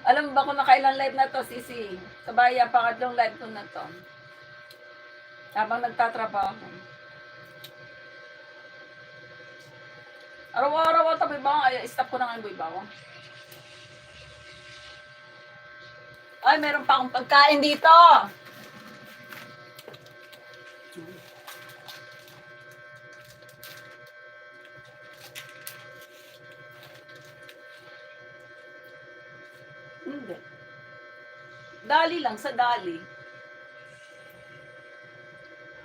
Alam mo ba kung nakailang live na to, Sisi? Kabayan, pangatlong live ko na to. Habang nagtatrabaho. Araw-araw ito, bibawang. Ay, stop ko na nga yung bibawang. Ay, meron pa akong pagkain dito. Hindi. Dali lang, sa dali.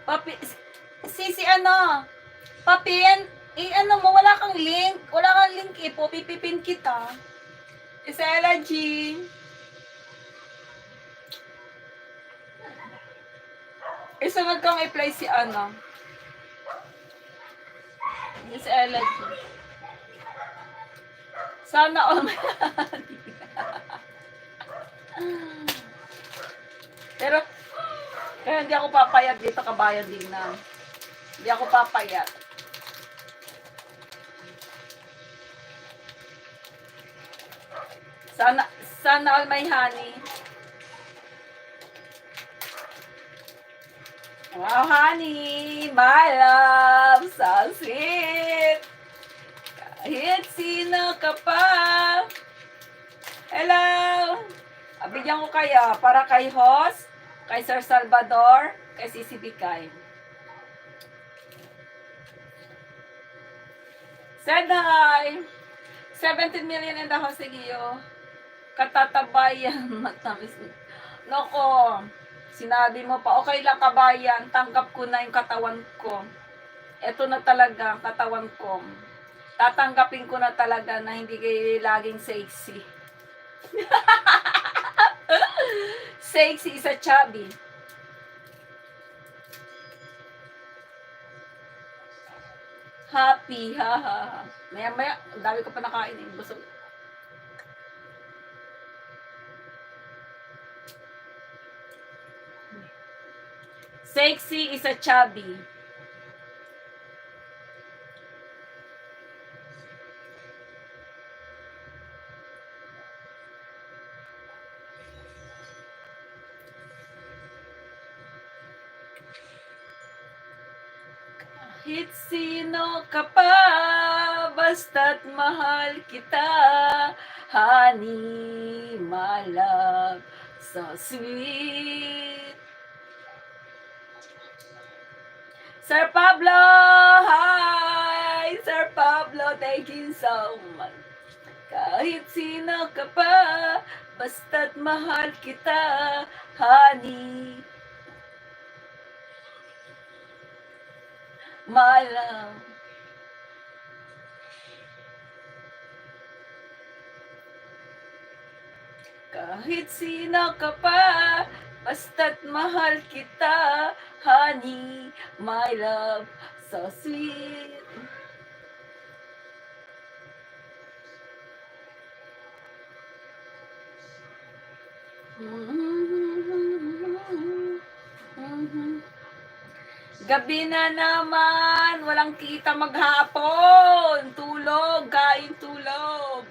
Papi, Sisi, ano? Papin, ano mo, wala kang link. Wala kang link po, pipipin kita. Isela G. Isunod kang i-play si ano. Isela G. Sana all my Pero, kaya hindi ako papayag dito, kabayan din na. Hindi ako papayag. Sana all my honey. Wow, honey, my love, so sweet. Kahit sino ka pa. Hello. Bigyan ko kayo para kay host, kay Sir Salvador, kay Sisi Bikay. Said hi. 17 million in the house, Giyo. Katatabayan, matamis. Noko, sinabi mo pa, okay lang kabayan, tanggap ko na yung katawan ko. Ito na talaga ang katawan ko. Tatanggapin ko na talaga na hindi kayo laging sexy. Sexy is a chubby. Happy, ha. Maya, dami ko pa nakain eh. Busog. Sexy is a chubby. Kahit sino ka pa, basta't mahal kita, honey, my love, so sweet. Sir Pablo, hi! Sir Pablo, thank you so much. Kahit sino ka pa, basta't mahal kita, honey, my love. Kahit sino ka pa, basta't mahal kita, honey, my love, so sweet. Gabi na naman, walang kita maghapon. Tulog, kain tulog.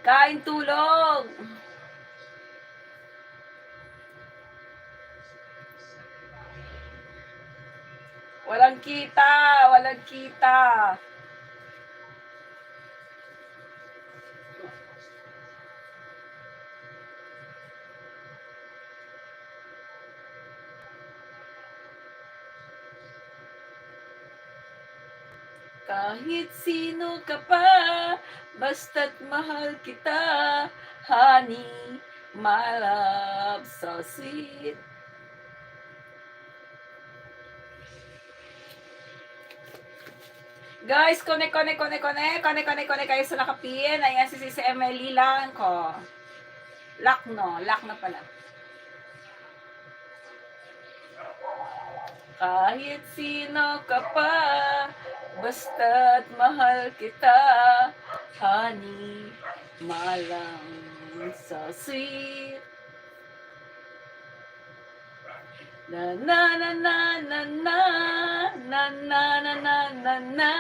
Kain tulog. Walang kita, walang kita. Kahit sino ka pa, basta't mahal kita, honey, my love, so sweet. Guys, kone kayo sa nakapin. Ayan si Emily lang ko. Lock na pala. Kahit sino ka pa, basta't mahal kita, honey, malang so sweet. Na na na na na na na na na na na na.